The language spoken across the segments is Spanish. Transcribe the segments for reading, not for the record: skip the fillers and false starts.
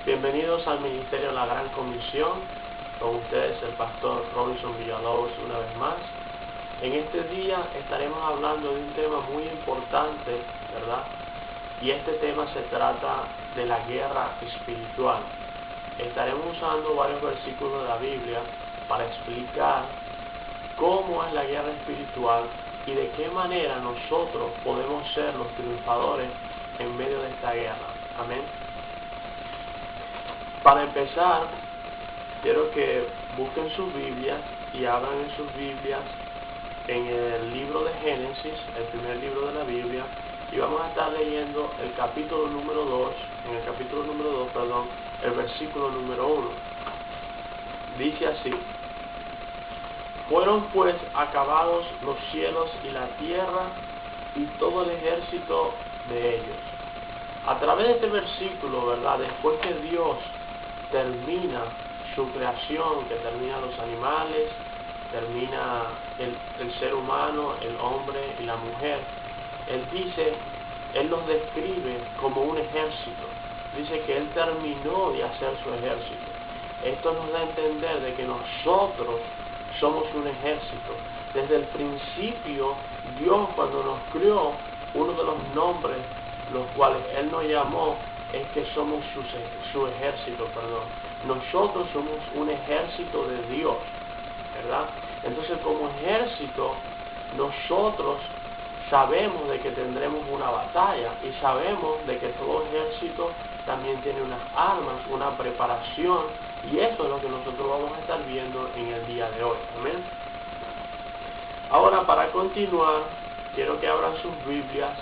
Bienvenidos al Ministerio de la Gran Comisión. Con ustedes el pastor Robinson Villalobos una vez más. En este día estaremos hablando de un tema muy importante, ¿verdad? Y este tema se trata de la guerra espiritual. Estaremos usando varios versículos de la Biblia para explicar cómo es la guerra espiritual y de qué manera nosotros podemos ser los triunfadores en medio de esta guerra. Amén. Para empezar, quiero que busquen sus Biblias y abran en sus Biblias en el libro de Génesis, el primer libro de la Biblia, y vamos a estar leyendo el capítulo número 2, el versículo número 1. Dice así: fueron pues acabados los cielos y la tierra y todo el ejército de ellos. A través de este versículo, ¿verdad? Después que Dios termina su creación, que termina los animales, termina el ser humano, el hombre y la mujer, Él los describe como un ejército. Dice que Él terminó de hacer su ejército. Esto nos da a entender de que nosotros somos un ejército. Desde el principio, Dios, cuando nos creó, uno de los nombres los cuales Él nos llamó es que somos su ejército, Nosotros somos un ejército de Dios, ¿verdad? Entonces, como ejército, nosotros sabemos de que tendremos una batalla y sabemos de que todo ejército también tiene unas armas, una preparación, y eso es lo que nosotros vamos a estar viendo en el día de hoy. Amén. Ahora, para continuar, quiero que abran sus Biblias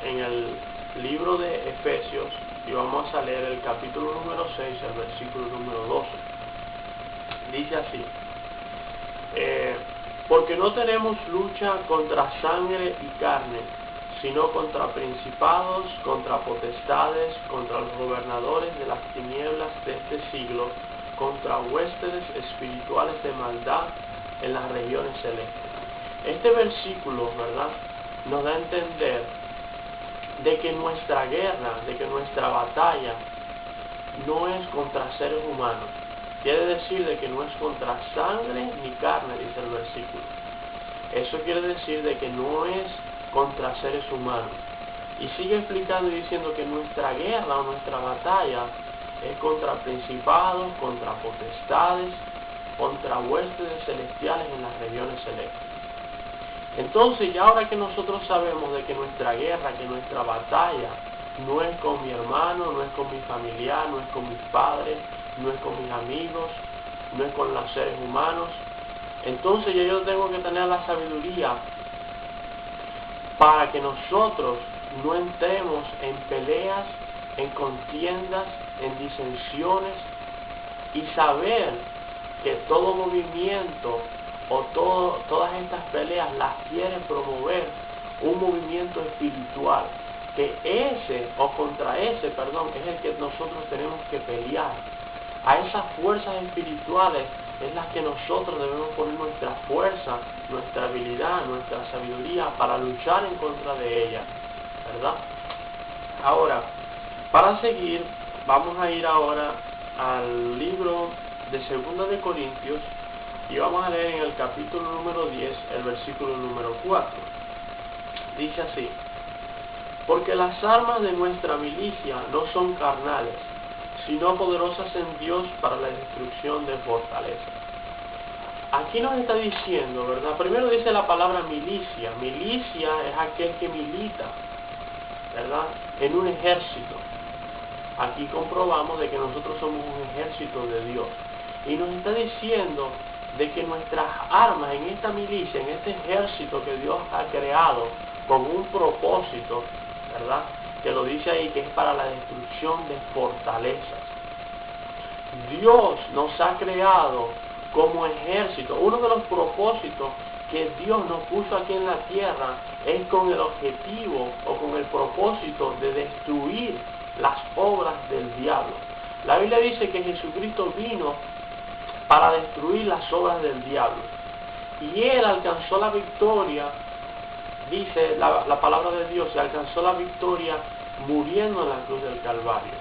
en el libro de Efesios y vamos a leer el capítulo número 6, el versículo número 12. Dice así: porque no tenemos lucha contra sangre y carne, sino contra principados, contra potestades, contra los gobernadores de las tinieblas de este siglo, contra huéspedes espirituales de maldad en las regiones celestes. Este versículo, ¿verdad?, nos da a entender de que nuestra guerra, de que nuestra batalla no es contra seres humanos. Quiere decir de que no es contra sangre ni carne, dice el versículo. Eso quiere decir de que no es contra seres humanos. Y sigue explicando y diciendo que nuestra guerra o nuestra batalla es contra principados, contra potestades, contra huéspedes celestiales en las regiones celestes. Entonces, ya ahora que nosotros sabemos de que nuestra guerra, que nuestra batalla no es con mi hermano, no es con mi familiar, no es con mis padres, no es con mis amigos, no es con los seres humanos, entonces yo tengo que tener la sabiduría para que nosotros no entremos en peleas, en contiendas, en disensiones, y saber que todo movimiento o todas estas peleas las quiere promover un movimiento espiritual, que es el que nosotros tenemos que pelear. A esas fuerzas espirituales es las que nosotros debemos poner nuestra fuerza, nuestra habilidad, nuestra sabiduría para luchar en contra de ellas, ¿verdad? Ahora, para seguir, vamos a ir ahora al libro de 2 de Corintios y vamos a leer en el capítulo número 10, el versículo número 4. Dice así: porque las armas de nuestra milicia no son carnales, sino poderosas en Dios para la destrucción de fortalezas. Aquí nos está diciendo, ¿verdad? Primero dice la palabra milicia. Milicia es aquel que milita, ¿verdad?, en un ejército. Aquí comprobamos de que nosotros somos un ejército de Dios. Y nos está diciendo de que nuestras armas en esta milicia, en este ejército que Dios ha creado con un propósito, ¿verdad?, que lo dice ahí, que es para la destrucción de fortalezas. Dios nos ha creado como ejército. Uno de los propósitos que Dios nos puso aquí en la tierra es con el objetivo o con el propósito de destruir las obras del diablo. La Biblia dice que Jesucristo vino para destruir las obras del diablo, y Él alcanzó la victoria. Dice la palabra de Dios, se alcanzó la victoria muriendo en la cruz del Calvario.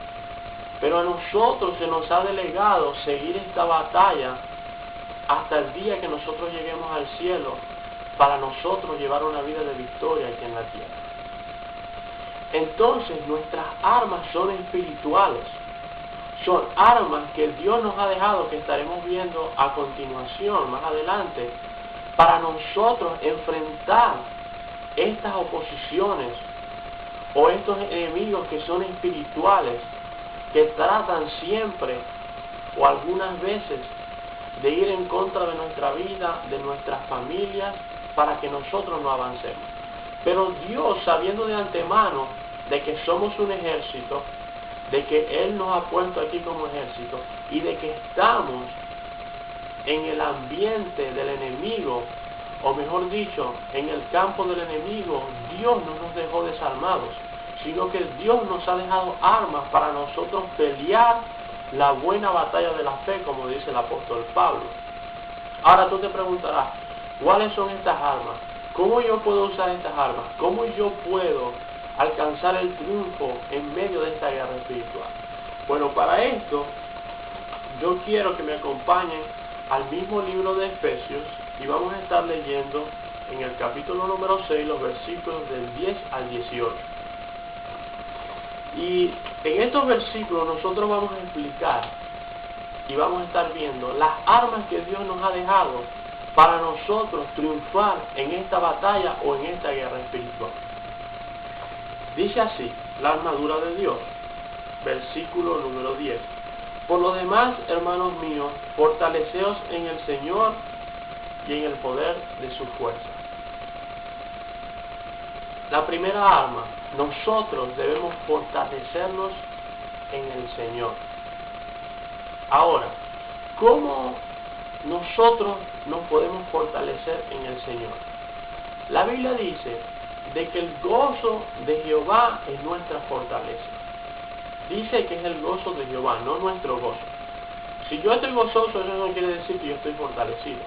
Pero a nosotros se nos ha delegado seguir esta batalla hasta el día que nosotros lleguemos al cielo, para nosotros llevar una vida de victoria aquí en la tierra. Entonces nuestras armas son espirituales, son armas que Dios nos ha dejado, que estaremos viendo a continuación, más adelante, para nosotros enfrentar estas oposiciones o estos enemigos que son espirituales, que tratan siempre o algunas veces de ir en contra de nuestra vida, de nuestras familias, para que nosotros no avancemos. Pero Dios, sabiendo de antemano de que somos un ejército, de que Él nos ha puesto aquí como ejército, y de que estamos en el ambiente del enemigo, o mejor dicho, en el campo del enemigo, Dios no nos dejó desarmados, sino que Dios nos ha dejado armas para nosotros pelear la buena batalla de la fe, como dice el apóstol Pablo. Ahora tú te preguntarás, ¿cuáles son estas armas? ¿Cómo yo puedo usar estas armas? ¿Cómo yo puedo alcanzar el triunfo en medio de esta guerra espiritual? Bueno, para esto yo quiero que me acompañen al mismo libro de Efesios, y vamos a estar leyendo en el capítulo número 6 los versículos del 10 al 18. Y en estos versículos nosotros vamos a explicar y vamos a estar viendo las armas que Dios nos ha dejado para nosotros triunfar en esta batalla o en esta guerra espiritual. Dice así, la armadura de Dios, versículo número 10. Por lo demás, hermanos míos, fortaleceos en el Señor y en el poder de su fuerza. La primera arma, nosotros debemos fortalecernos en el Señor. Ahora, ¿cómo nosotros nos podemos fortalecer en el Señor? La Biblia dice de que el gozo de Jehová es nuestra fortaleza. Dice que es el gozo de Jehová, no nuestro gozo. Si yo estoy gozoso, eso no quiere decir que yo estoy fortalecido.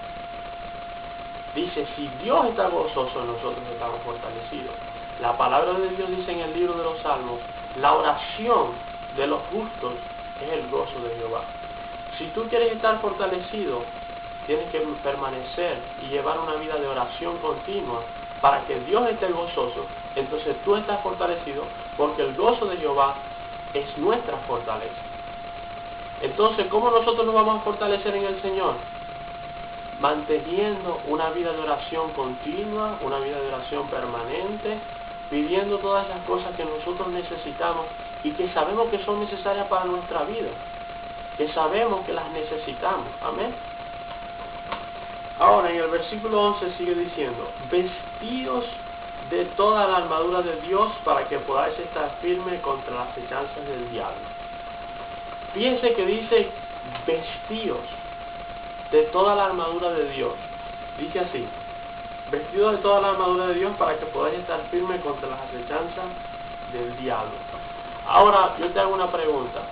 Dice, si Dios está gozoso, nosotros estamos fortalecidos. La palabra de Dios dice en el libro de los Salmos, la oración de los justos es el gozo de Jehová. Si tú quieres estar fortalecido, tienes que permanecer y llevar una vida de oración continua para que Dios esté gozoso. Entonces tú estás fortalecido porque el gozo de Jehová es nuestra fortaleza. Entonces, ¿cómo nosotros nos vamos a fortalecer en el Señor? Manteniendo una vida de oración continua, una vida de oración permanente, pidiendo todas las cosas que nosotros necesitamos y que sabemos que son necesarias para nuestra vida, que sabemos que las necesitamos. Amén. Ahora en el versículo 11 sigue diciendo, vestidos de toda la armadura de Dios para que podáis estar firmes contra las acechanzas del diablo. Fíjense que dice vestidos de toda la armadura de Dios. Dice así, vestidos de toda la armadura de Dios para que podáis estar firmes contra las acechanzas del diablo. Ahora yo te hago una pregunta.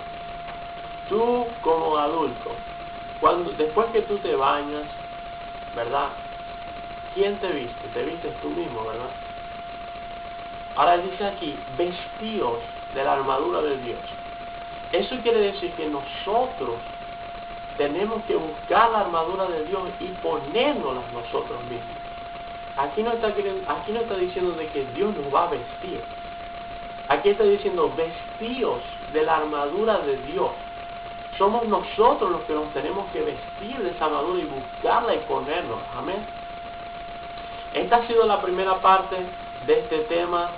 Tú como adulto, después que tú te bañas, ¿verdad? ¿Quién te viste? Te vistes tú mismo, ¿verdad? Ahora dice aquí, vestidos de la armadura de Dios. Eso quiere decir que nosotros tenemos que buscar la armadura de Dios y ponérnoslas nosotros mismos. Aquí no está diciendo de que Dios nos va a vestir. Aquí está diciendo vestidos de la armadura de Dios. Somos nosotros los que nos tenemos que vestir de esa armadura y buscarla y ponernos. Amén. Esta ha sido la primera parte de este tema,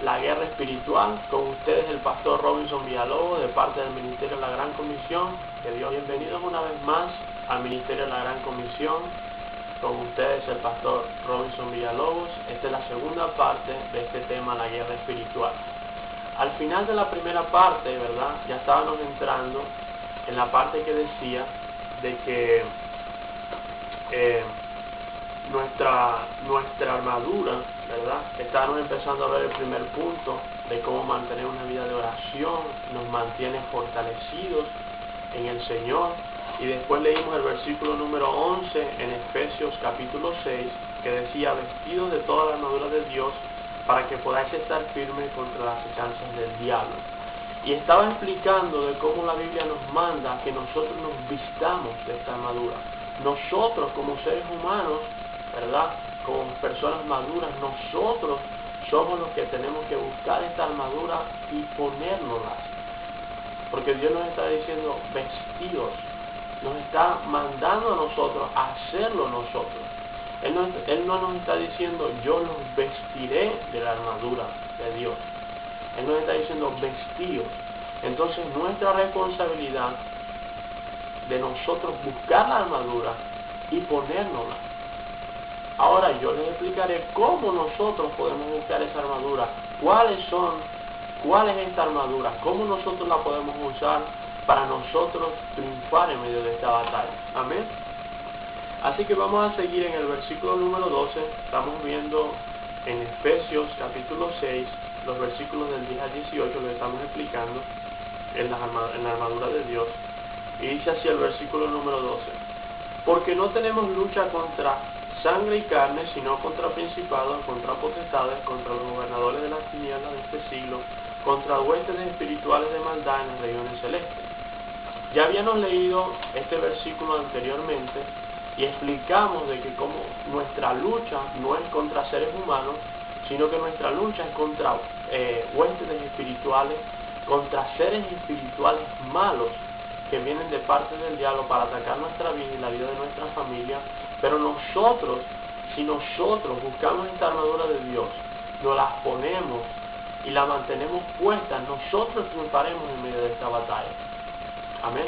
la guerra espiritual. Con ustedes el pastor Robinson Villalobos, de parte del Ministerio de la Gran Comisión. Que Dios, bienvenidos una vez más al Ministerio de la Gran Comisión. Con ustedes el pastor Robinson Villalobos. Esta es la segunda parte de este tema, la guerra espiritual. Al final de la primera parte, ¿verdad? Ya estábamos entrando en la parte que decía de que nuestra armadura, ¿verdad? Estábamos empezando a ver el primer punto de cómo mantener una vida de oración, nos mantiene fortalecidos en el Señor. Y después leímos el versículo número 11 en Efesios capítulo 6, que decía, vestidos de toda la armadura de Dios, para que podáis estar firmes contra las acechanzas del diablo. Y estaba explicando de cómo la Biblia nos manda que nosotros nos vistamos de esta armadura. Nosotros como seres humanos, ¿verdad? Como personas maduras, nosotros somos los que tenemos que buscar esta armadura y ponérnosla. Porque Dios nos está diciendo vestidos, nos está mandando a nosotros a hacerlo nosotros. Él no nos está diciendo yo los vestiré de la armadura de Dios. Él nos está diciendo vestidos. Entonces nuestra responsabilidad de nosotros buscar la armadura y ponérnosla. Ahora yo les explicaré cómo nosotros podemos buscar esa armadura, cuál es esta armadura, cómo nosotros la podemos usar para nosotros triunfar en medio de esta batalla. Amén. Así que vamos a seguir en el versículo número 12. Estamos viendo en Efesios capítulo 6, los versículos del 10 al 18, lo estamos explicando en la armadura de Dios. Y dice así el versículo número 12. Porque no tenemos lucha contra sangre y carne, sino contra principados, contra potestades, contra los gobernadores de las tinieblas de este siglo, contra huestes espirituales de maldad en las regiones celestes. Ya habíamos leído este versículo anteriormente y explicamos de que como nuestra lucha no es contra seres humanos, sino que nuestra lucha es contra huestes espirituales, contra seres espirituales malos que vienen de parte del diablo para atacar nuestra vida y la vida de nuestra familia. Pero nosotros, si nosotros buscamos esta armadura de Dios, nos la ponemos y la mantenemos puesta, nosotros triunfaremos en medio de esta batalla. Amén.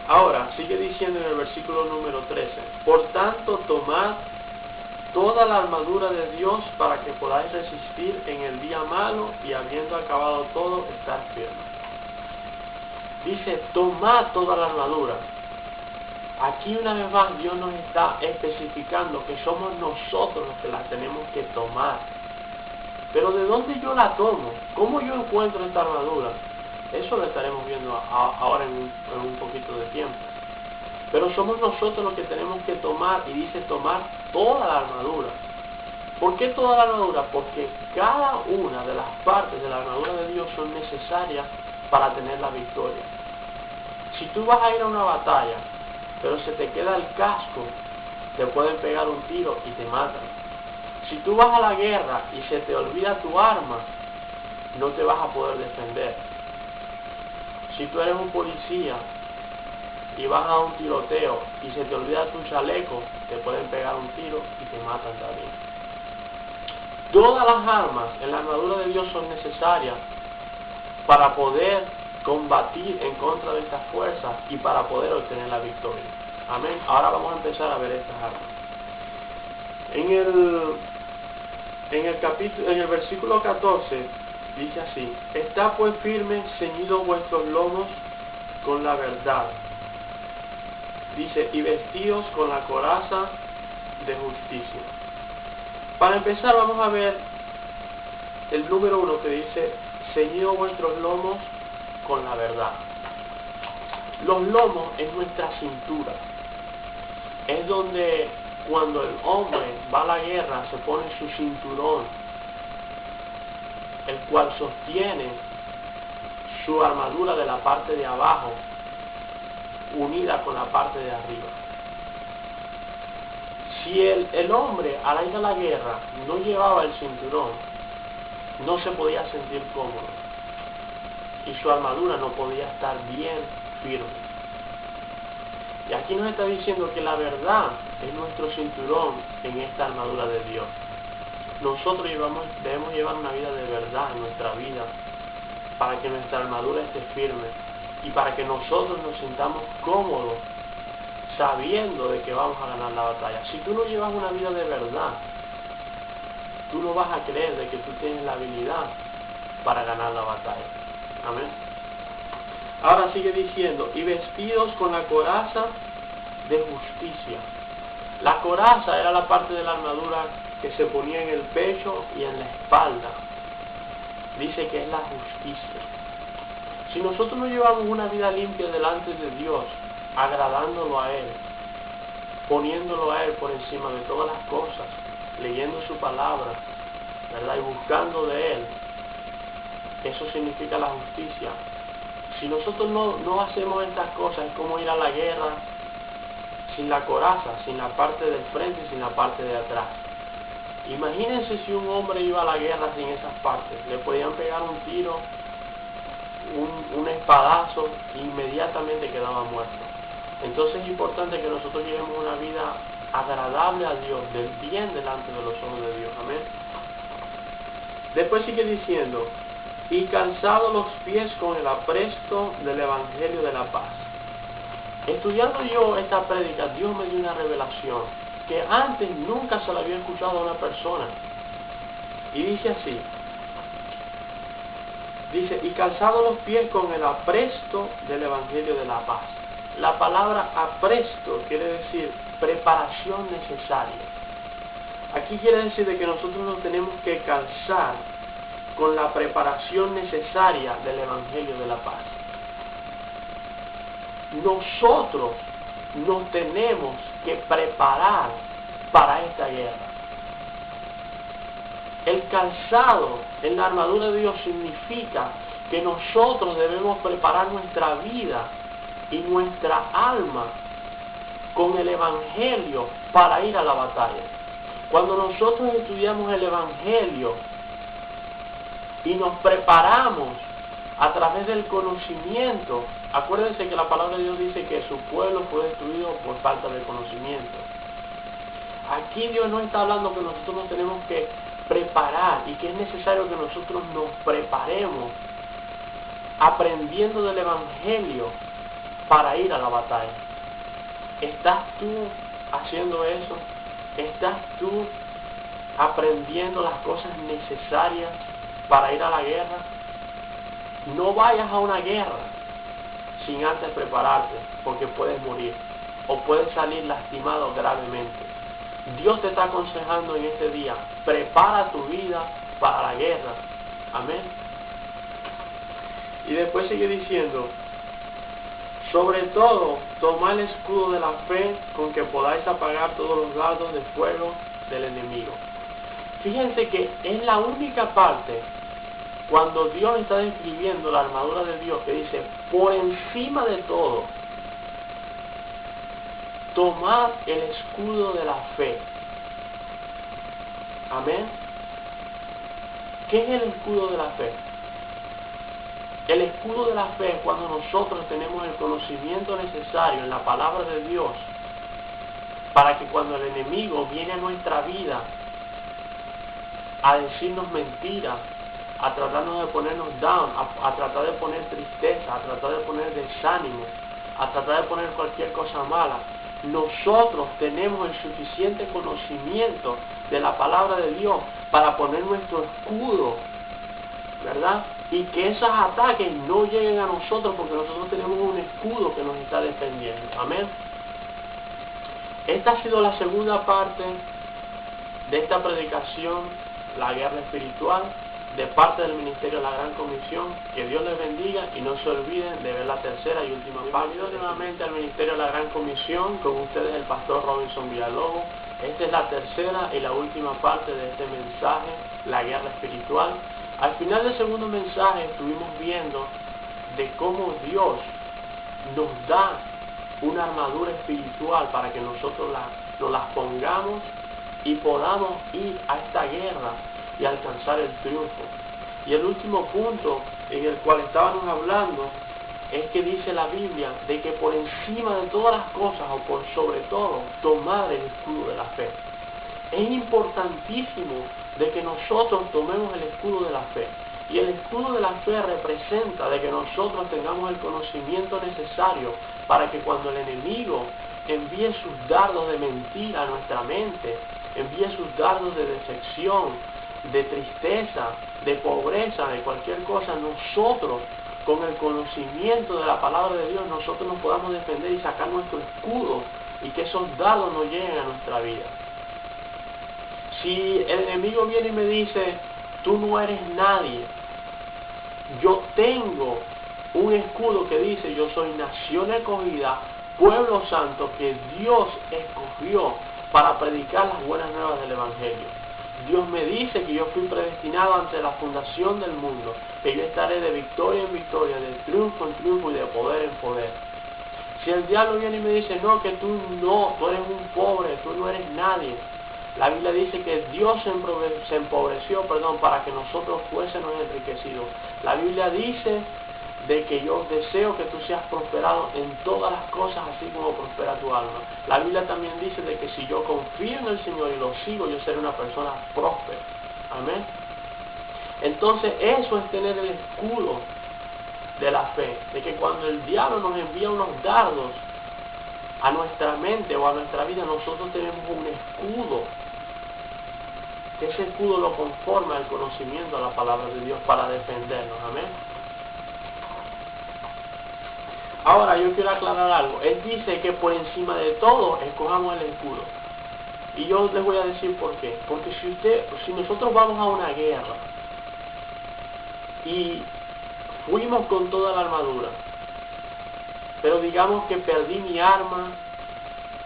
Ahora, sigue diciendo en el versículo número 13, por tanto, tomad toda la armadura de Dios para que podáis resistir en el día malo y habiendo acabado todo, estar firmes. Dice, tomad toda la armadura. Aquí una vez más Dios nos está especificando que somos nosotros los que la tenemos que tomar. Pero ¿de dónde yo la tomo? ¿Cómo yo encuentro esta armadura? Eso lo estaremos viendo ahora en un poquito de tiempo. Pero somos nosotros los que tenemos que tomar, y dice tomar toda la armadura. ¿Por qué toda la armadura? Porque cada una de las partes de la armadura de Dios son necesarias para tener la victoria. Si tú vas a ir a una batalla, pero se te queda el casco, te pueden pegar un tiro y te matan. Si tú vas a la guerra y se te olvida tu arma, no te vas a poder defender. Si tú eres un policía y vas a un tiroteo y se te olvida tu chaleco, te pueden pegar un tiro y te matan también. Todas las armas en la armadura de Dios son necesarias para poder combatir en contra de estas fuerzas y para poder obtener la victoria. Amén. Ahora vamos a empezar a ver estas armas. En el versículo 14 dice así: está pues firme, ceñidos vuestros lomos con la verdad. Dice, y vestidos con la coraza de justicia. Para empezar vamos a ver el número 1 que dice, ceñidos vuestros lomos con la verdad. Los lomos es nuestra cintura. Es donde cuando el hombre va a la guerra se pone su cinturón, el cual sostiene su armadura de la parte de abajo, unida con la parte de arriba. Si el hombre al ir a la guerra no llevaba el cinturón, no se podía sentir cómodo y su armadura no podía estar bien firme. Y aquí nos está diciendo que la verdad es nuestro cinturón en esta armadura de Dios. Nosotros debemos llevar una vida de verdad en nuestra vida para que nuestra armadura esté firme y para que nosotros nos sintamos cómodos sabiendo de que vamos a ganar la batalla. Si tú no llevas una vida de verdad, tú no vas a creer de que tú tienes la habilidad para ganar la batalla. Amén. Ahora sigue diciendo, y vestidos con la coraza de justicia. La coraza era la parte de la armadura que se ponía en el pecho y en la espalda. Dice que es la justicia. Si nosotros no llevamos una vida limpia delante de Dios, agradándolo a Él, poniéndolo a Él por encima de todas las cosas, leyendo su palabra, ¿verdad? Y buscando de Él, eso significa la justicia. Si nosotros no hacemos estas cosas, es como ir a la guerra sin la coraza, sin la parte del frente y sin la parte de atrás. Imagínense si un hombre iba a la guerra sin esas partes. Le podían pegar un tiro, un espadazo, e inmediatamente quedaba muerto. Entonces es importante que nosotros llevemos una vida agradable a Dios, del bien delante de los ojos de Dios. Amén. Después sigue diciendo, y calzado los pies con el apresto del Evangelio de la paz. Estudiando yo esta prédica, Dios me dio una revelación que antes nunca se la había escuchado a una persona. Y dice así, dice, y calzado los pies con el apresto del Evangelio de la paz. La palabra apresto quiere decir preparación necesaria. Aquí quiere decir de que nosotros nos tenemos que calzar con la preparación necesaria del Evangelio de la paz. Nosotros nos tenemos que preparar para esta guerra. El calzado en la armadura de Dios significa que nosotros debemos preparar nuestra vida y nuestra alma con el Evangelio para ir a la batalla. Cuando nosotros estudiamos el Evangelio y nos preparamos a través del conocimiento, acuérdense que la palabra de Dios dice que su pueblo fue destruido por falta de conocimiento. Aquí Dios no está hablando que nosotros nos tenemos que preparar y que es necesario que nosotros nos preparemos aprendiendo del Evangelio para ir a la batalla. ¿Estás tú haciendo eso? ¿Estás tú aprendiendo las cosas necesarias para ir a la guerra? No vayas a una guerra sin antes prepararte, porque puedes morir o puedes salir lastimado gravemente. Dios te está aconsejando en este día, prepara tu vida para la guerra. Amén. Y después sigue diciendo, sobre todo, tomad el escudo de la fe con que podáis apagar todos los dardos de fuego del enemigo. Fíjense que es la única parte cuando Dios está describiendo la armadura de Dios que dice, por encima de todo, tomad el escudo de la fe. Amén. ¿Qué es el escudo de la fe? El escudo de la fe es cuando nosotros tenemos el conocimiento necesario en la palabra de Dios para que cuando el enemigo viene a nuestra vida a decirnos mentiras, a tratarnos de ponernos down, a tratar de poner tristeza, a tratar de poner desánimo, a tratar de poner cualquier cosa mala, nosotros tenemos el suficiente conocimiento de la palabra de Dios para poner nuestro escudo, ¿verdad? Y que esos ataques no lleguen a nosotros porque nosotros tenemos un escudo que nos está defendiendo. Amén. Esta ha sido la segunda parte de esta predicación, la guerra espiritual, de parte del Ministerio de la Gran Comisión. Que Dios les bendiga y no se olviden de ver la tercera y última parte. Bienvenidos nuevamente al Ministerio de la Gran Comisión, con ustedes el pastor Robinson Villalobos. Esta es la tercera y la última parte de este mensaje, la guerra espiritual. Al final del segundo mensaje estuvimos viendo de cómo Dios nos da una armadura espiritual para que nosotros nos las pongamos y podamos ir a esta guerra y alcanzar el triunfo. Y el último punto en el cual estábamos hablando es que dice la Biblia de que por encima de todas las cosas o por sobre todo tomar el escudo de la fe. Es importantísimo de que nosotros tomemos el escudo de la fe. Y el escudo de la fe representa de que nosotros tengamos el conocimiento necesario para que cuando el enemigo envíe sus dardos de mentira a nuestra mente, envíe sus dardos de decepción, de tristeza, de pobreza, de cualquier cosa, nosotros con el conocimiento de la palabra de Dios, nosotros nos podamos defender y sacar nuestro escudo y que esos dardos no lleguen a nuestra vida. Si el enemigo viene y me dice, tú no eres nadie, yo tengo un escudo que dice, yo soy nación escogida, pueblo santo que Dios escogió para predicar las buenas nuevas del Evangelio. Dios me dice que yo fui predestinado ante la fundación del mundo, que yo estaré de victoria en victoria, de triunfo en triunfo y de poder en poder. Si el diablo viene y me dice, no, que tú eres un pobre, tú no eres nadie. La Biblia dice que Dios se empobreció, para que nosotros fuésemos enriquecidos. La Biblia dice de que yo deseo que tú seas prosperado en todas las cosas, así como prospera tu alma. La Biblia también dice de que si yo confío en el Señor y lo sigo, yo seré una persona próspera. Amén. Entonces eso es tener el escudo de la fe, de que cuando el diablo nos envía unos dardos a nuestra mente o a nuestra vida, nosotros tenemos un escudo, que ese escudo lo conforma el conocimiento de la palabra de Dios para defendernos. Amén. Ahora yo quiero aclarar algo. Él dice que por encima de todo escojamos el escudo. Y yo les voy a decir por qué. Porque si nosotros vamos a una guerra y fuimos con toda la armadura, pero digamos que perdí mi arma,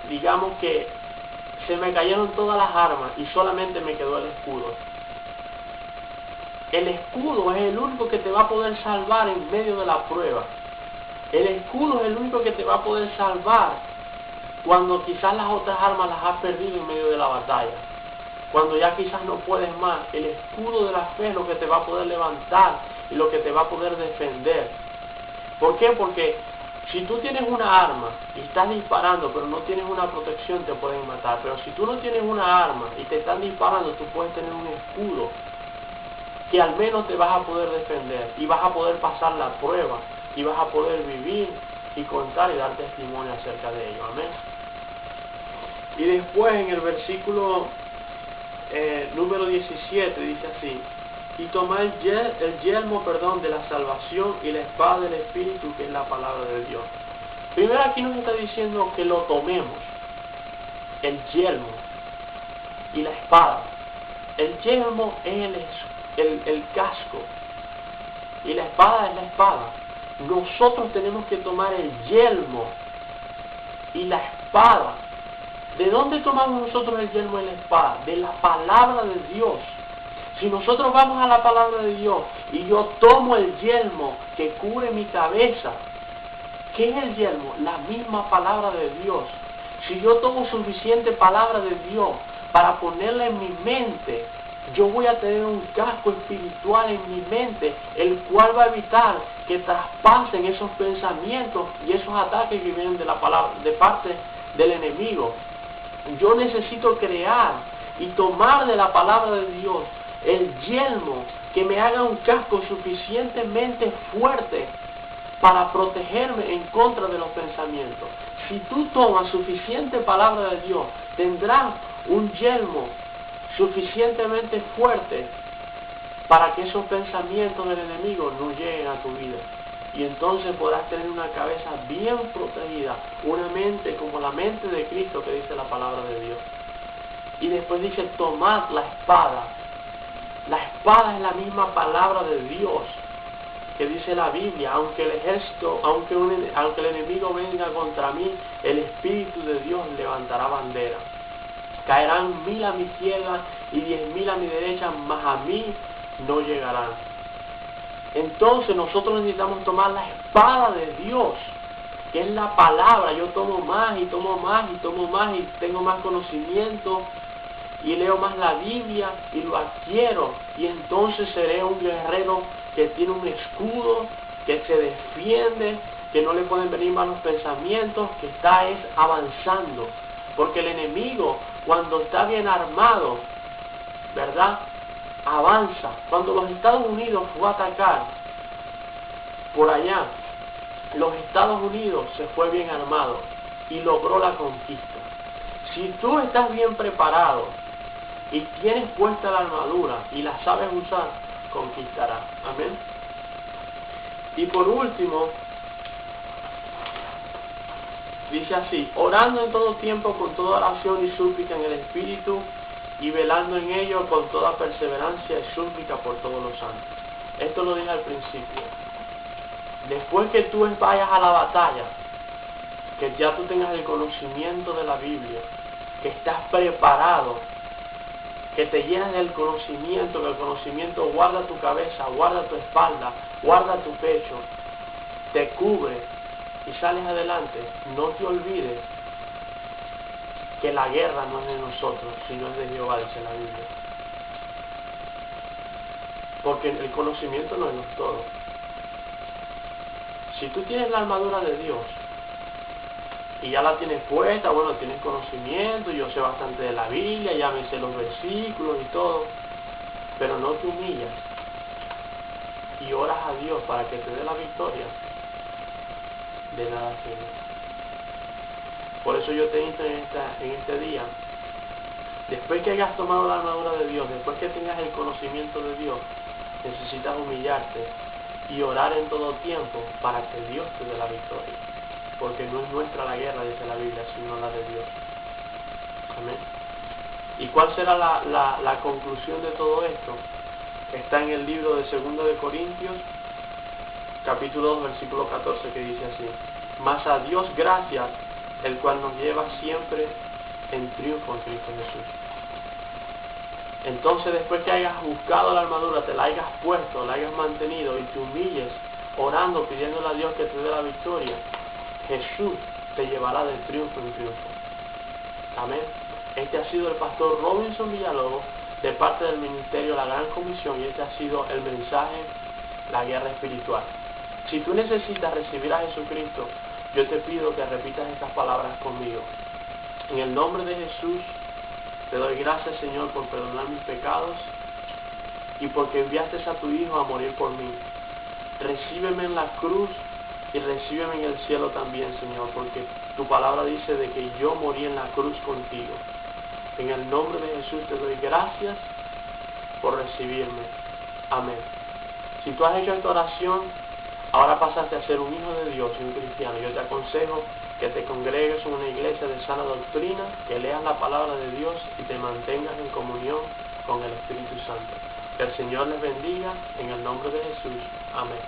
digamos que se me cayeron todas las armas y solamente me quedó el escudo. El escudo es el único que te va a poder salvar en medio de la prueba. El escudo es el único que te va a poder salvar cuando quizás las otras armas las has perdido en medio de la batalla. Cuando ya quizás no puedes más, el escudo de la fe es lo que te va a poder levantar y lo que te va a poder defender. ¿Por qué? Porque si tú tienes una arma y estás disparando pero no tienes una protección, te pueden matar. Pero si tú no tienes una arma y te están disparando, tú puedes tener un escudo que al menos te vas a poder defender y vas a poder pasar la prueba y vas a poder vivir y contar y dar testimonio acerca de ello. Amén. Y después en el versículo número 17 dice así: y tomar el yelmo de la salvación y la espada del Espíritu, que es la palabra de Dios. Primero aquí nos está diciendo que lo tomemos, el yelmo y la espada. El yelmo es el casco y la espada es la espada. Nosotros tenemos que tomar el yelmo y la espada. ¿De dónde tomamos nosotros el yelmo y la espada? De la palabra de Dios. Si nosotros vamos a la palabra de Dios y yo tomo el yelmo que cubre mi cabeza, ¿qué es el yelmo? La misma palabra de Dios. Si yo tomo suficiente palabra de Dios para ponerla en mi mente, yo voy a tener un casco espiritual en mi mente, el cual va a evitar que traspasen esos pensamientos y esos ataques que vienen de la palabra, de parte del enemigo. Yo necesito crear y tomar de la palabra de Dios el yelmo que me haga un casco suficientemente fuerte para protegerme en contra de los pensamientos. Si tú tomas suficiente palabra de Dios, tendrás un yelmo suficientemente fuerte para que esos pensamientos del enemigo no lleguen a tu vida. Y entonces podrás tener una cabeza bien protegida, una mente como la mente de Cristo, que dice la palabra de Dios. Y después dice: tomad la espada. La espada es la misma palabra de Dios que dice la Biblia: aunque el ejército, aunque el enemigo venga contra mí, el Espíritu de Dios levantará bandera. Caerán 1000 a mi izquierda y 10.000 a mi derecha, mas a mí no llegarán. Entonces nosotros necesitamos tomar la espada de Dios, que es la palabra. Yo tomo más y tomo más y tomo más y tengo más conocimiento y leo más la Biblia y lo adquiero, y entonces seré un guerrero que tiene un escudo, que se defiende, que no le pueden venir malos pensamientos, que está avanzando. Porque el enemigo, cuando está bien armado, ¿verdad?, avanza. Cuando los Estados Unidos fue a atacar por allá, los Estados Unidos se fue bien armado y logró la conquista. Si tú estás bien preparado y tienes puesta la armadura y la sabes usar, conquistarás. Amén. Y por último, dice así: orando en todo tiempo con toda oración y súplica en el Espíritu, y velando en ello con toda perseverancia y súplica por todos los santos. Esto lo dije al principio. Después que tú vayas a la batalla, que ya tú tengas el conocimiento de la Biblia, que estás preparado, que te llenas del conocimiento, que el conocimiento guarda tu cabeza, guarda tu espalda, guarda tu pecho, te cubre y sales adelante. No te olvides que la guerra no es de nosotros, sino es de Jehová, dice la Biblia. Porque el conocimiento no es todo. Si tú tienes la armadura de Dios y ya la tienes puesta, bueno, tienes conocimiento, yo sé bastante de la Biblia, ya me sé los versículos y todo, pero no te humillas y oras a Dios para que te dé la victoria, de nada sirve. Por eso yo te insto en este día, después que hayas tomado la armadura de Dios, después que tengas el conocimiento de Dios, necesitas humillarte y orar en todo tiempo para que Dios te dé la victoria. Porque no es nuestra la guerra, dice la Biblia, sino la de Dios. Amén. ¿Y cuál será la conclusión de todo esto? Está en el libro de 2 de Corintios, capítulo 2, versículo 14, que dice así: mas a Dios gracias, el cual nos lleva siempre en triunfo en Cristo Jesús. Entonces, después que hayas buscado la armadura, te la hayas puesto, la hayas mantenido y te humilles, orando, pidiéndole a Dios que te dé la victoria, Jesús te llevará de triunfo en triunfo. Amén. Este ha sido el pastor Robinson Villalobos, de parte del ministerio La Gran Comisión, y este ha sido el mensaje, la guerra espiritual. Si tú necesitas recibir a Jesucristo, yo te pido que repitas estas palabras conmigo. En el nombre de Jesús, te doy gracias, Señor, por perdonar mis pecados y porque enviaste a tu Hijo a morir por mí. Recíbeme en la cruz y recíbeme en el cielo también, Señor, porque tu palabra dice de que yo morí en la cruz contigo. En el nombre de Jesús te doy gracias por recibirme. Amén. Si tú has hecho esta oración, ahora pasaste a ser un hijo de Dios y un cristiano. Yo te aconsejo que te congregues en una iglesia de sana doctrina, que leas la palabra de Dios y te mantengas en comunión con el Espíritu Santo. Que el Señor les bendiga en el nombre de Jesús. Amén.